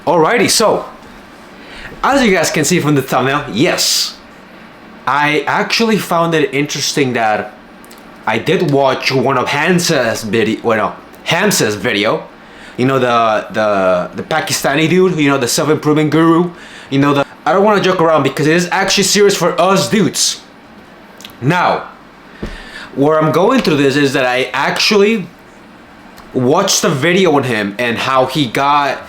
Alrighty, so as you guys can see from the thumbnail, yes, I actually found it interesting that I did watch one of Hamza's video. Well, no, Hamza's video. You know, the Pakistani dude. You know, the self-improvement guru. You know, I don't want to joke around because it is actually serious for us dudes. Now, where I'm going through this is that I actually watched the video on him and how he got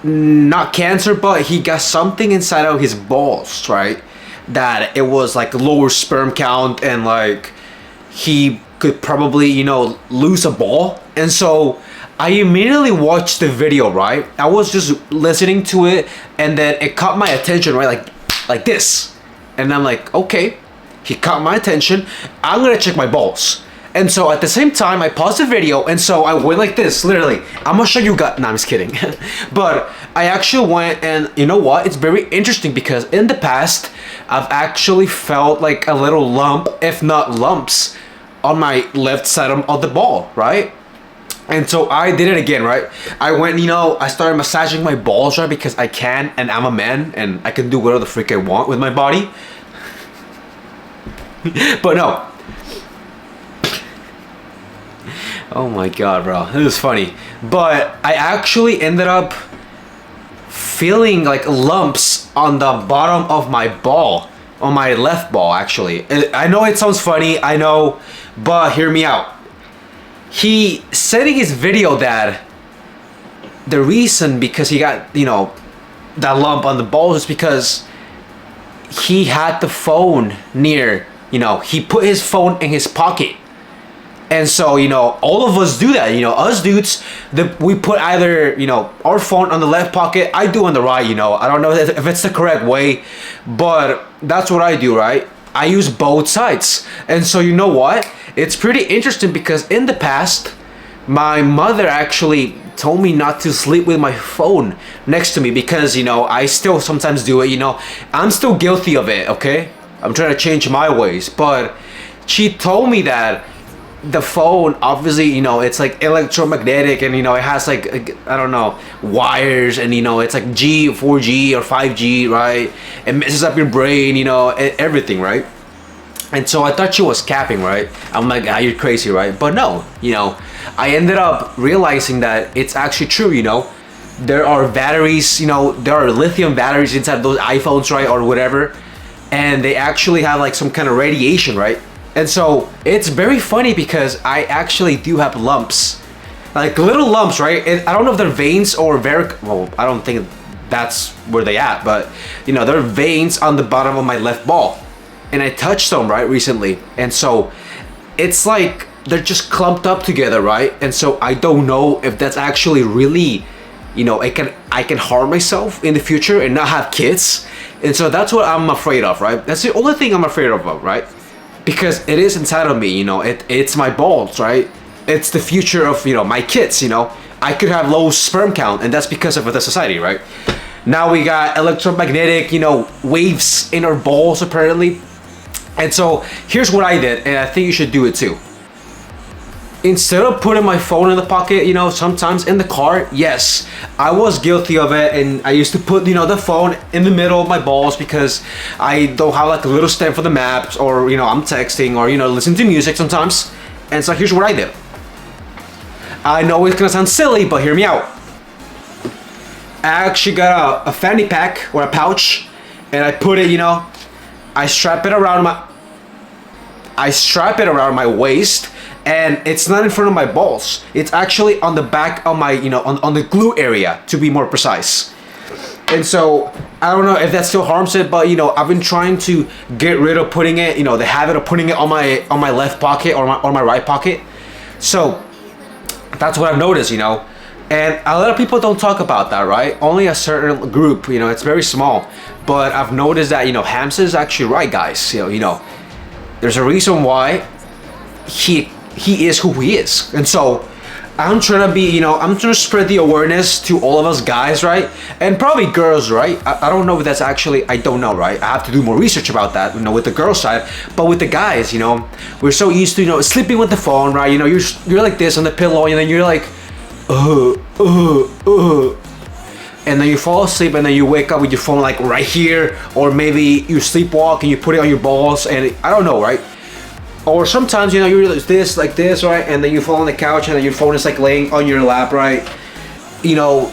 not cancer, but he got something inside of his balls, right? That it was like lower sperm count and like he could probably, you know, lose a ball. And so I immediately watched the video, right? I was just listening to it and then it caught my attention, right? Like this. And I'm like, okay, he caught my attention. I'm gonna check my balls. And so at the same time, I paused the video, and so I went like this, literally. I'm gonna show you guys. No, I'm just kidding. But I actually went, and you know what? It's very interesting because in the past, I've actually felt like a little lump, if not lumps, on my left side of the ball, right? And so I did it again, right? I went, you know, I started massaging my balls, right? Because I can, and I'm a man, and I can do whatever the freak I want with my body. But no. Oh my god, bro, this is funny. But I actually ended up feeling like lumps on the bottom of my ball, on my left ball actually. I know it sounds funny, I know, but hear me out. He said in his video that the reason because he got, you know, that lump on the balls is because he had the phone near, you know, he put his phone in his pocket. And so, you know, all of us do that, you know, us dudes, we put either, you know, our phone on the left pocket, I do on the right, you know, I don't know if it's the correct way, but that's what I do, right? I use both sides. And so, you know what? It's pretty interesting because in the past, my mother actually told me not to sleep with my phone next to me because, you know, I still sometimes do it, you know, I'm still guilty of it, okay? I'm trying to change my ways, but she told me that the phone, obviously, you know, it's like electromagnetic and, you know, it has like, I don't know, wires and, you know, it's like 4G or 5G, right? It messes up your brain, you know, everything, right? And so I thought she was capping, right? I'm like, ah, you're crazy, right? But no, you know, I ended up realizing that it's actually true, you know. There are batteries, you know, there are lithium batteries inside those iPhones, right? Or whatever. And they actually have like some kind of radiation, right? And so it's very funny because I actually do have lumps, like little lumps, right? And I don't know if they're veins or well, I don't think that's where they at, but you know, there are veins on the bottom of my left ball, and I touched them right recently, and so it's like they're just clumped up together, right? And so I don't know if that's actually really, you know, I can harm myself in the future and not have kids, and so that's what I'm afraid of, right? That's the only thing I'm afraid of, right? Because it is inside of me, you know, it's my balls, right? It's the future of, you know, my kids, you know. I could have low sperm count, and that's because of the society, right? Now we got electromagnetic, you know, waves in our balls, apparently. And so here's what I did, and I think you should do it too. Instead of putting my phone in the pocket, you know, sometimes in the car, yes, I was guilty of it, and I used to put, you know, the phone in the middle of my balls because I don't have like a little stand for the maps, or, you know, I'm texting or, you know, listen to music sometimes. And so here's what I did. I know it's gonna sound silly, but hear me out. I actually got a fanny pack or a pouch, and I put it, you know, I strap it around my waist. And it's not in front of my balls. It's actually on the back of my, you know, on the glue area, to be more precise. And so I don't know if that still harms it, but you know, I've been trying to get rid of putting it, you know, the habit of putting it on my left pocket or my right pocket. So that's what I've noticed, you know. And a lot of people don't talk about that, right? Only a certain group, you know, it's very small. But I've noticed that, you know, Hamza is actually right, guys. You know, there's a reason why he is who he is. And so I'm trying to be, you know, I'm trying to spread the awareness to all of us guys, right? And probably girls, right? I don't know if that's actually, I don't know, right? I have to do more research about that, you know, with the girl side. But with the guys, you know, we're so used to, you know, sleeping with the phone, right? You know, you're like this on the pillow, and then you're like, and then you fall asleep, and then you wake up with your phone like right here, or maybe you sleepwalk and you put it on your balls, and I don't know, right? Or sometimes, you know, you're this like this, right, and then you fall on the couch and then your phone is like laying on your lap, right? You know,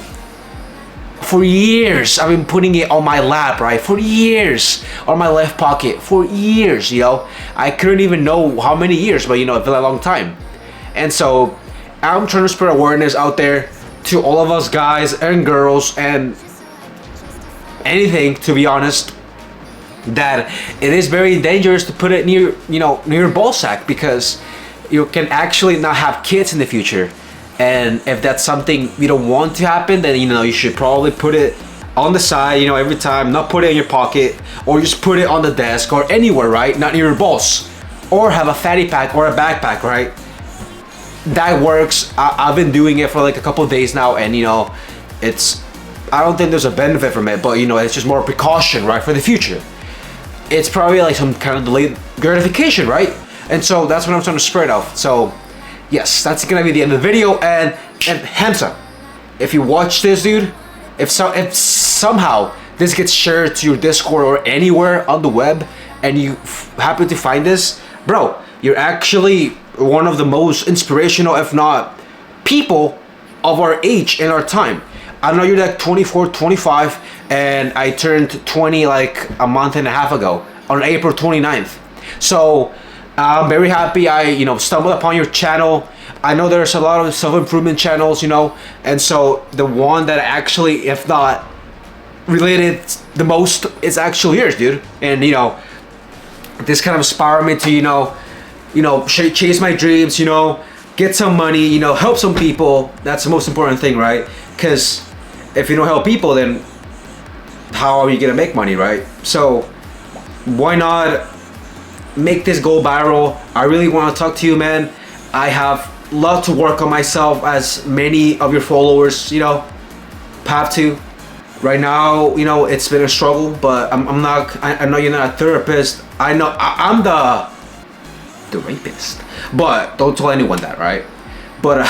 for years I've been putting it on my lap, right? For years, on my left pocket, for years, you know. I couldn't even know how many years, but you know, it felt a long time. And so I'm trying to spread awareness out there to all of us guys and girls and anything, to be honest, that it is very dangerous to put it near, you know, near your ball sack, because you can actually not have kids in the future. And if that's something you don't want to happen, then, you know, you should probably put it on the side, you know, every time, not put it in your pocket, or just put it on the desk or anywhere, right? Not near your balls. Or have a fatty pack or a backpack, right? That works. I've been doing it for like a couple of days now, and you know, I don't think there's a benefit from it, but you know, it's just more precaution, right, for the future. It's probably like some kind of delayed gratification, right? And so that's what I'm trying to spread out. So yes, that's gonna be the end of the video. And Hamza, if you watch this, dude, if somehow this gets shared to your Discord or anywhere on the web, and you happen to find this, bro, you're actually one of the most inspirational, if not people of our age and our time. I know you're like 24, 25, and I turned 20 like a month and a half ago on April 29th. So I'm very happy I, you know, stumbled upon your channel. I know there's a lot of self-improvement channels, you know, and so the one that actually, if not related the most, is actually yours, dude. And you know, this kind of inspired me to, you know, chase my dreams, you know, get some money, you know, help some people. That's the most important thing, right? Because if you don't help people, then how are you gonna make money, right? So why not make this go viral? I really want to talk to you, man. I have lot to work on myself, as many of your followers, you know, have to. Right now, you know, it's been a struggle, but I'm not, I know you're not a therapist. I know I'm the rapist, but don't tell anyone that, right? But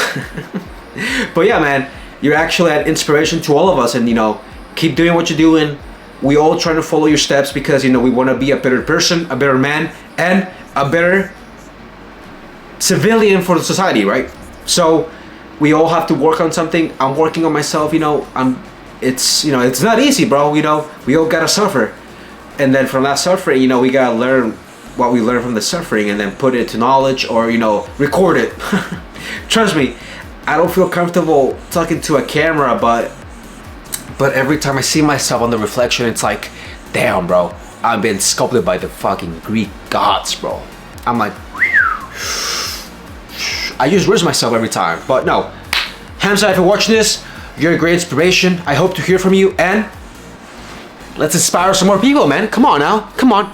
but yeah, man, you're actually an inspiration to all of us, and you know, keep doing what you're doing. We all trying to follow your steps, because you know, we want to be a better person, a better man, and a better civilian for the society, right? So we all have to work on something. I'm working on myself, you know. It's, you know, it's not easy, bro. You know, we all gotta suffer, and then from that suffering, you know, we gotta learn what we learn from the suffering, and then put it to knowledge, or you know, record it. Trust me, I don't feel comfortable talking to a camera, but every time I see myself on the reflection, it's like, damn, bro, I've been sculpted by the fucking Greek gods, bro. I'm like, I just risk myself every time. But no, Hamza, if you're watching this, you're a great inspiration. I hope to hear from you, and let's inspire some more people, man. Come on now, come on.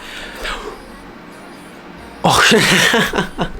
Oh.